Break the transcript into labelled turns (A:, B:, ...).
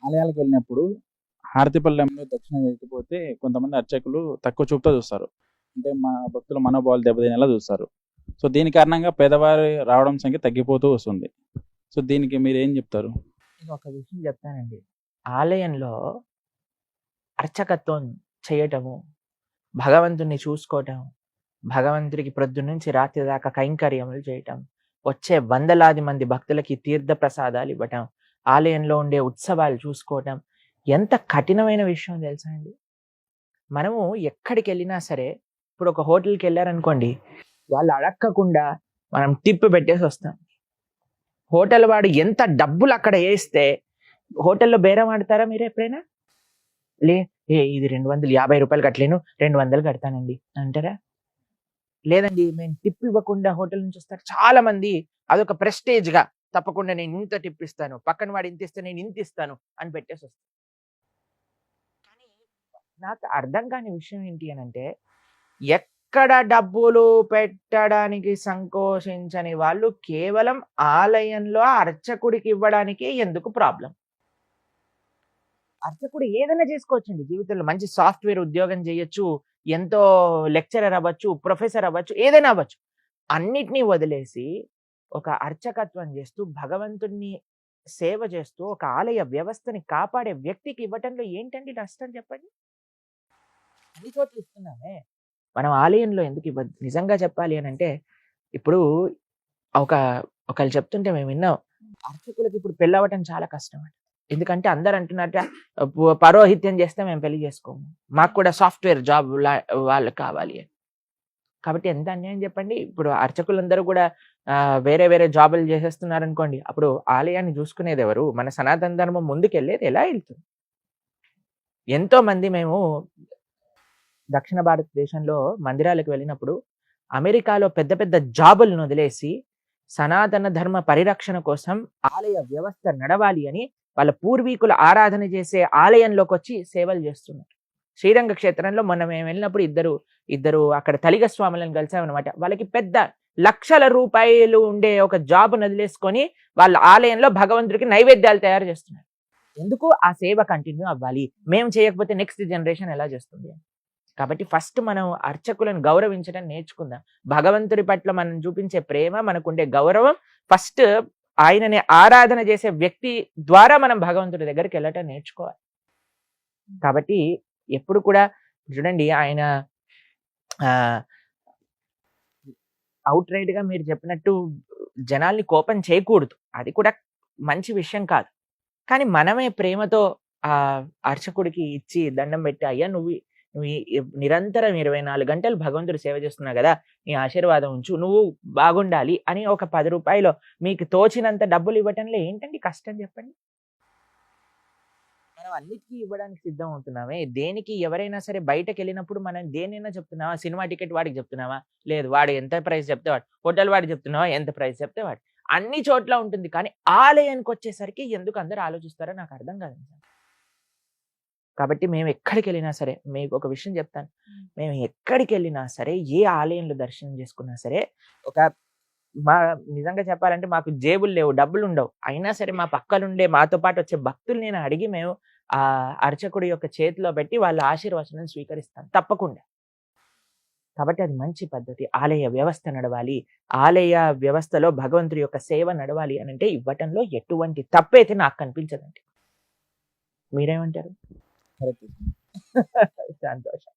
A: ఆలయాలకు వెళ్ళినప్పుడు హారతి పళ్ళెంలో దక్షిణ వేయకపోతే కొంతమంది అర్చకులు తక్కువ చూపుతో చూస్తారు. అంటే మా భక్తుల మనోభావాలు దెబ్బతినేలా చూస్తారు. సో దీని కారణంగా పేదవారి రావడం సంఖ్య తగ్గిపోతూ వస్తుంది. సో దీనికి మీరేం చెప్తారు?
B: నేను ఒక విషయం చెప్తానండి. ఆలయంలో అర్చకత్వం చేయటము, భగవంతుడిని చూసుకోవటం, భగవంతుడికి ప్రొద్దున్నుంచి రాత్రి దాకా కైంకర్యములు చేయటం, వచ్చే వందలాది మంది భక్తులకి తీర్థ ప్రసాదాలు ఇవ్వటం, ఆలయంలో ఉండే ఉత్సవాలు చూసుకోవటం ఎంత కఠినమైన విషయం తెలుసా అండి? మనము ఎక్కడికెళ్ళినా సరే, ఇప్పుడు ఒక హోటల్‌కి వెళ్ళారనుకోండి, వాళ్ళు అడక్కకుండా మనం టిప్ పెట్టేసి వస్తాం. హోటల్ వాడు ఎంత డబ్బులు అక్కడ ఏస్తే హోటల్‌లో బేరం ఆడతారా మీరు ఎప్పుడైనా? లే ఇది 250 రూపాయలు కట్టలేను, 200 కడతానండి అంటారా? లేదండి, మేము టిప్ ఇవ్వకుండా హోటల్ నుంచి వస్తారు చాలా మంది. అదొక ప్రెస్టేజ్‌గా తప్పకుండా నేను ఇంత టిప్ ఇస్తాను, పక్కన వాడు ఇంత ఇస్తే నేను ఇంత ఇస్తాను అని పెట్టేసి వస్తారు. కానీ నాకు అర్థం కాని విషయం ఏంటి అనంటే, ఎక్కడ డబ్బులు పెట్టడానికి సంకోచించని వాళ్ళు కేవలం ఆలయంలో అర్చకుడికి ఇవ్వడానికే ఎందుకు ప్రాబ్లం? అర్చకుడు ఏదైనా చేసుకోవచ్చండి జీవితంలో. మంచి సాఫ్ట్‌వేర్ ఉద్యోగం చేయొచ్చు, ఎంతో లెక్చరర్ అవ్వచ్చు, ప్రొఫెసర్ అవ్వచ్చు, ఏదైనా అవ్వచ్చు. అన్నిటిని వదిలేసి ఒక అర్చకత్వం చేస్తూ, భగవంతుడిని సేవ చేస్తూ, ఒక ఆలయ వ్యవస్థని కాపాడే వ్యక్తికి ఇవ్వటంలో ఏంటండి నష్టం చెప్పండి? అన్ని చోట్ల ఇస్తున్నామే. మనం ఆలయంలో ఎందుకు ఇవ్వద్దు? నిజంగా చెప్పాలి అనంటే, ఇప్పుడు ఒక ఒకళ్ళు చెప్తుంటే మేము విన్నాం. అర్చకులకి ఇప్పుడు పెళ్ళవ్వటం చాలా కష్టం అంట. ఎందుకంటే అందరూ అంటున్నారట, పరోహిత్యం చేస్తే మేము పెళ్లి చేసుకోము, మాకు కూడా సాఫ్ట్‌వేర్ జాబ్ వాళ్ళు కావాలి అని. కాబట్టి ఎంత అన్యాయం చెప్పండి. ఇప్పుడు అర్చకులందరూ కూడా వేరే వేరే జాబులు చేసేస్తున్నారనుకోండి, అప్పుడు ఆలయాన్ని చూసుకునేది ఎవరు? మన సనాతన ధర్మం ముందుకెళ్ళేది ఎలా ఎళ్తుంది? ఎంతో మంది మేము దక్షిణ భారతదేశంలో మందిరాలకు వెళ్ళినప్పుడు, అమెరికాలో పెద్ద పెద్ద జాబులను వదిలేసి సనాతన ధర్మ పరిరక్షణ కోసం ఆలయ వ్యవస్థ నడవాలి అని వాళ్ళ పూర్వీకుల ఆరాధన చేసే ఆలయంలోకి వచ్చి సేవలు చేస్తున్నారు. శ్రీరంగ క్షేత్రంలో మొన్న మేము వెళ్ళినప్పుడు ఇద్దరు అక్కడ తలిగ స్వాములను కలిసామన్నమాట. వాళ్ళకి పెద్ద లక్షల రూపాయలు ఉండే ఒక జాబ్ వదిలేసుకొని వాళ్ళ ఆలయంలో భగవంతుడికి నైవేద్యాలు తయారు చేస్తున్నారు. ఎందుకు? ఆ సేవ కంటిన్యూ అవ్వాలి. మేము చేయకపోతే నెక్స్ట్ జనరేషన్ ఎలా చేస్తుంది? కాబట్టి ఫస్ట్ మనం అర్చకులను గౌరవించడం నేర్చుకుందాం. భగవంతుడి పట్ల మనం చూపించే ప్రేమ, మనకుండే గౌరవం ఫస్ట్ ఆయనని ఆరాధన చేసే వ్యక్తి ద్వారా మనం భగవంతుడి దగ్గరికి వెళ్ళటం నేర్చుకోవాలి. కాబట్టి ఎప్పుడు కూడా చూడండి, ఆయన అవుట్ రైట్‌గా మీరు చెప్పినట్టు జనాల్ని కోపం చేయకూడదు. అది కూడా మంచి విషయం కాదు. కానీ మనమే ప్రేమతో అర్చకుడికి ఇచ్చి దండం పెట్టి, అయ్యా నువ్వు నువ్వు నిరంతరం 24 గంటలు భగవంతుడి సేవ చేస్తున్నావు కదా! నీ ఆశీర్వాదం ఉంచు, నువ్వు బాగుండాలి అని ఒక ₹10 మీకు తోచినంత డబ్బులు ఇవ్వటంలో ఏంటండి కష్టం చెప్పండి? మనం అన్నిటికీ ఇవ్వడానికి సిద్ధం అవుతున్నామే. దేనికి ఎవరైనా సరే బయటకెళ్ళినప్పుడు మనం దేన్నైనా చెప్తున్నామా? సినిమా టికెట్ వాడికి చెప్తున్నామా? లేదు. వాడు ఎంత ప్రైస్ చెప్తే వాడు. హోటల్ వాడికి చెప్తున్నావా? ఎంత ప్రైస్ చెప్తే వాడు. అన్ని చోట్ల ఉంటుంది. కానీ ఆలయానికొచ్చేసరికి ఎందుకు అందరూ ఆలోచిస్తారో నాకు అర్థం కాదు. కాబట్టి మేము ఎక్కడికెళ్ళినా సరే, మీకు ఒక విషయం చెప్తాను. మేము ఎక్కడికెళ్ళినా సరే, ఏ ఆలయంలో దర్శనం చేసుకున్నా సరే, ఒక మా నిజంగా చెప్పాలంటే మాకు జేబులు లేవు, డబ్బులుండవు. అయినా సరే మా పక్కనుండే మాతో పాటు వచ్చే భక్తుల్ని నేను అడిగి మేము అర్చకుడి యొక్క చేతిలో పెట్టి వాళ్ళ ఆశీర్వచనం స్వీకరిస్తాం తప్పకుండా. కాబట్టి అది మంచి పద్ధతి. ఆలయ వ్యవస్థ నడవాలి. ఆలయ వ్యవస్థలో భగవంతుడి యొక్క సేవ నడవాలి అనంటే ఇవ్వటంలో ఎటువంటి తప్పైతే నాకు కనిపించదండి. మీరేమంటారు?
A: కరెక్ట్.
B: సంతోషం.